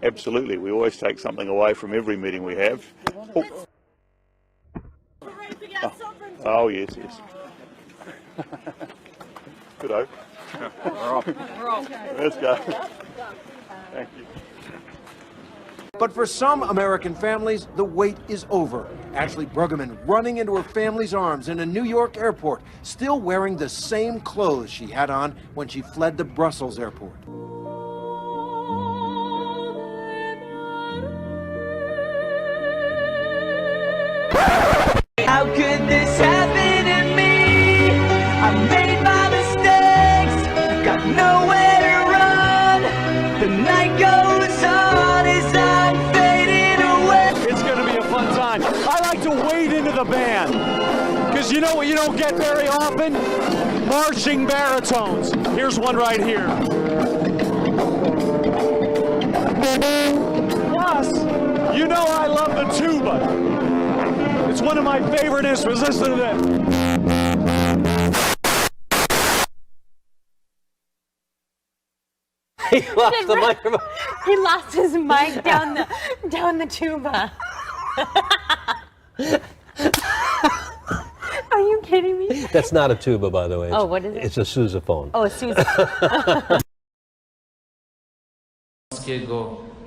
Absolutely. We always take something away from every meeting we have. Oh yes, yes. Good. We're off. Let's go. Thank you. But for some American families, the wait is over. Ashley Bruggeman running into her family's arms in a New York airport, still wearing the same clothes she had on when she fled the Brussels airport. How could this happen to me? I made my mistakes, got nowhere to run. The night goes on as I'm fading away. It's going to be a fun time. I like to wade into the band, because you know what you don't get very often? Marching baritones. Here's one right here. Plus, you know I love the tuba. It's one of my favorite instruments. Listen to this. He lost the microphone. He lost his mic down the tuba. Are you kidding me? That's not a tuba, by the way. Oh, what is it? It's a sousaphone. Oh, a sousaphone.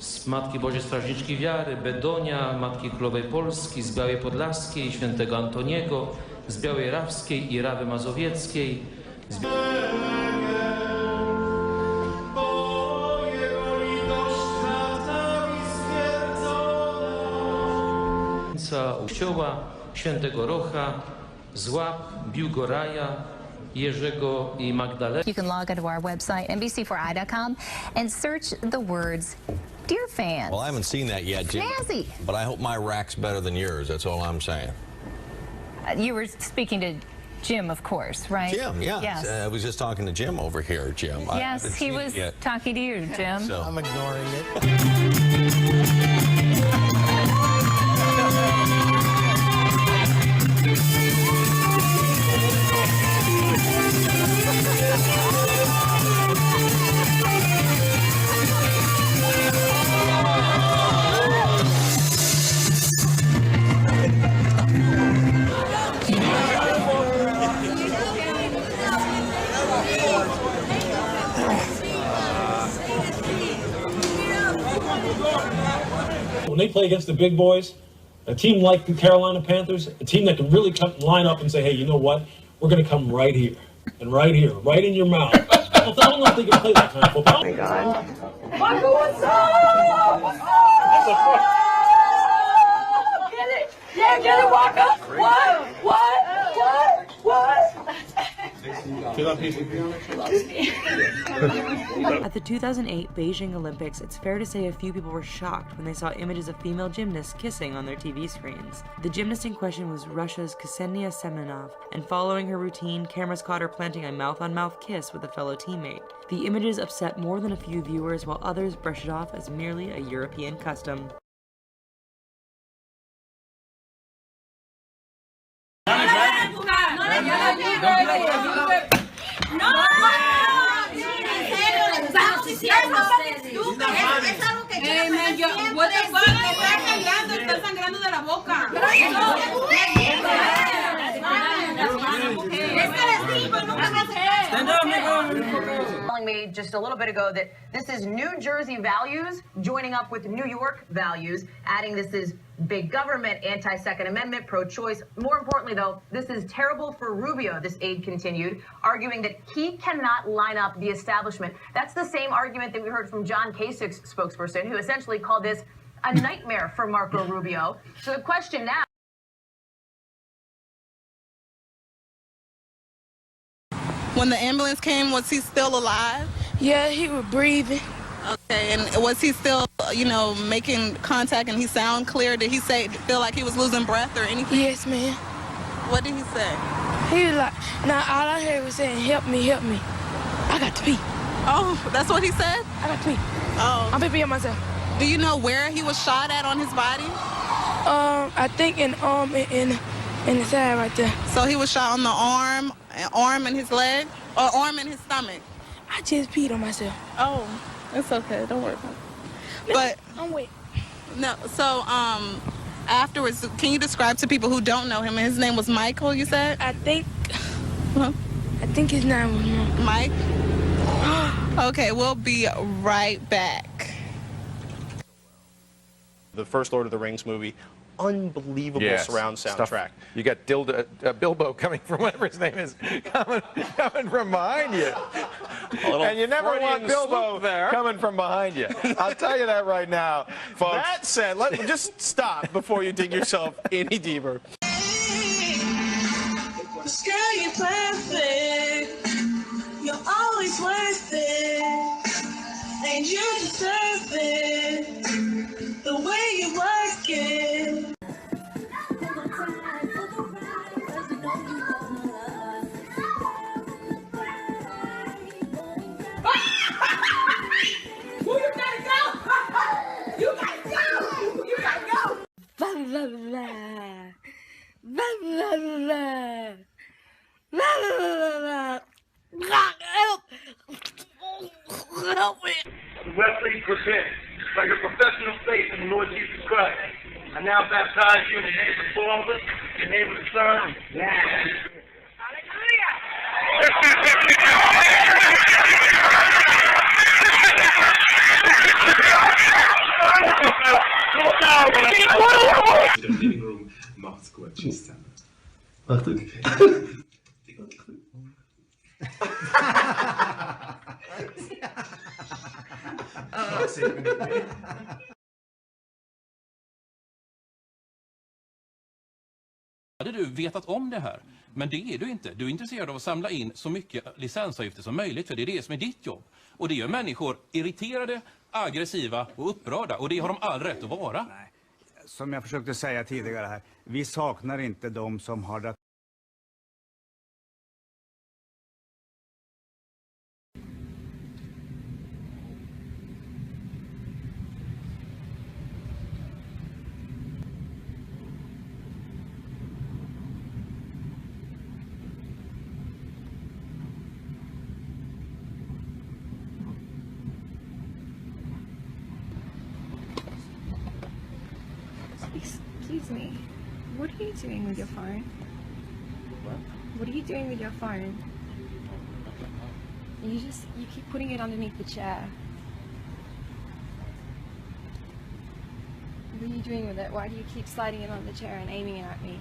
Z Matki Bożej Strażniczki Wiary, Bedonia, Matki Królowej Polski, z Białej Podlaskiej, Świętego Antoniego, z Białej Rawskiej i Rawy Mazowieckiej, z Uścioła, Świętego Rocha, Złap, Biłgoraja, Jerzego i Magdaleny. You can log onto our website, NBC4i.com, and search the words Dear Fans. Well, I haven't seen that yet, Jim. Snazzy. But I hope my rack's better than yours. That's all I'm saying. You were speaking to Jim, of course, right? Jim, yeah. Yes. I was just talking to Jim over here, Jim. Yes, he was talking to you, Jim. So. I'm ignoring it. When they play against the big boys, a team like the Carolina Panthers, a team that can really line up and say, hey, you know what? We're going to come right here, and right here, right in your mouth. I don't know if they can play that kind of football. Oh, my God. Michael, what's up? Get it? Yeah, get it, Waka. What? At the 2008 Beijing Olympics, it's fair to say a few people were shocked when they saw images of female gymnasts kissing on their TV screens. The gymnast in question was Russia's Ksenia Semenov, and following her routine, cameras caught her planting a mouth-on-mouth kiss with a fellow teammate. The images upset more than a few viewers, while others brushed it off as merely a European custom. Está sangrando de la boca. Telling me just a little bit ago that this is New Jersey values joining up with New York values, adding this is big government, anti-Second Amendment, pro-choice. More importantly, though, this is terrible for Rubio, this aide continued, arguing that he cannot line up the establishment. That's the same argument that we heard from John Kasich's spokesperson, who essentially called this a nightmare for Marco Rubio. So the question now... When the ambulance came, was he still alive? Yeah, he was breathing. Okay, and was he still, you know, making contact and he sound clear? Did he feel like he was losing breath or anything? Yes, man. What did he say? He was like, now all I heard was saying, help me, help me. I got to pee. Oh, that's what he said? I got to pee. Oh. I'm peeing myself. Do you know where he was shot at on his body? I think in the side right there. So he was shot on the arm and his leg, or arm and his stomach? I just peed on myself. Oh, it's okay. Don't worry about it. But I'm wet. no, so afterwards, can you describe to people who don't know him? His name was Michael, you said? I think his name was Mike. Okay, we'll be right back. The first Lord of the Rings movie, unbelievable surround soundtrack. You got Bilbo coming from whatever his name is, coming from behind you. And you never want Bilbo coming from behind you. I'll tell you that right now, folks. That said, just stop before you dig yourself any deeper. Girl, you're perfect. You're always worth it. And you deserve it. The way you work it. You gotta go! You gotta go! You gotta go! Blah, blah, blah. Blah, blah, blah. Blah, blah, blah. God, help! Help me! Wesley Griffin, by your professional faith in the Lord Jesus Christ, I now baptize you in the name of the Father, in the name of the Son, living room, macht's gut. Tschüss zusammen. Achtung. Hade du vetat om det här, men det är du inte. Du är intresserad av att samla in så mycket licensavgifter som möjligt, för det är det som är ditt jobb. Och det gör människor irriterade, aggressiva och upprörda, och det har de all rätt att vara. Nej. Som jag försökte säga tidigare här, vi saknar inte de som har det. Excuse me, what are you doing with your phone? What are you doing with your phone? You keep putting it underneath the chair. What are you doing with it? Why do you keep sliding it on the chair and aiming it at me?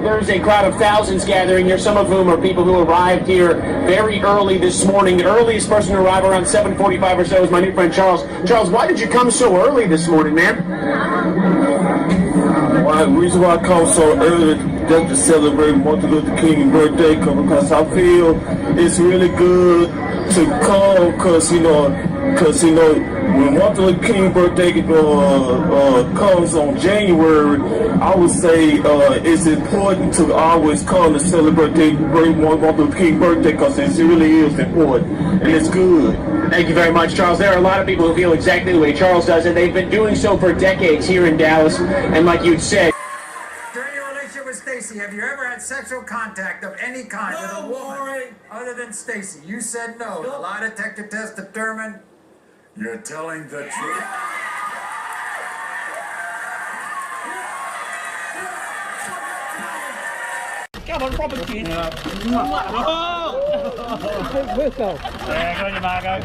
There's a crowd of thousands gathering here, some of whom are people who arrived here very early this morning. The earliest person to arrive around 7:45 or so is my new friend Charles. Charles, why did you come so early this morning, man? Well, the reason why I come so early just to celebrate Martin Luther King's birthday, because I feel it's really good to come, because you know, when Martin Luther King's birthday comes on January, I would say it's important to always come to celebrate Martin Luther King's birthday, because it really is important, and it's good. Thank you very much, Charles. There are a lot of people who feel exactly the way Charles does, and they've been doing so for decades here in Dallas, and like you'd said, during your relationship with Stacy, have you ever had sexual contact of any kind with a woman other than Stacy? You said no. The lie detector test determined you're telling the truth. Come on, Robert Keane. Whistle. There, go on, you Margot.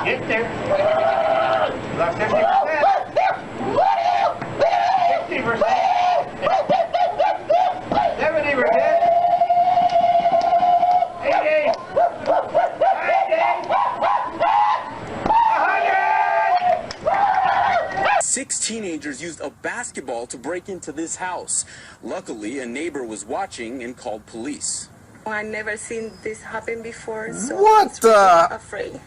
Get there. About 50%. 60%. 70%. 80. 6 teenagers used a basketball to break into this house. Luckily, a neighbor was watching and called police. I never seen this happen before, so What I was really afraid.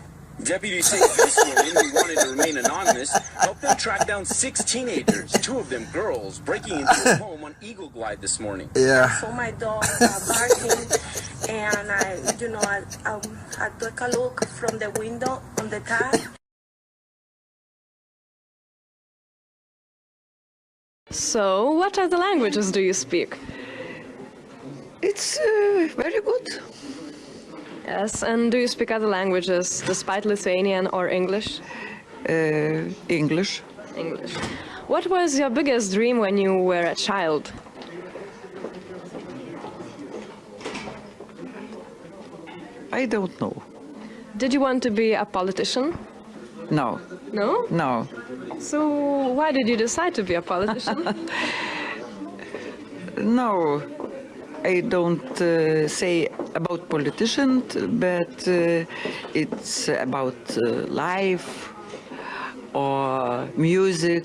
Deputies say this woman, who wanted to remain anonymous, helped them track down 6 teenagers, 2 of them girls, breaking into a home on Eagle Glide this morning. Yeah. I saw my dog barking, and I took a look from the window on the car. So, what other languages do you speak? It's very good. Yes, and do you speak other languages despite Lithuanian or English? English. English. What was your biggest dream when you were a child? I don't know. Did you want to be a politician? No. No? No. So, why did you decide to be a politician? No. I don't say about politicians, but it's about life or music,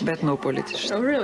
but no politician. Oh, really?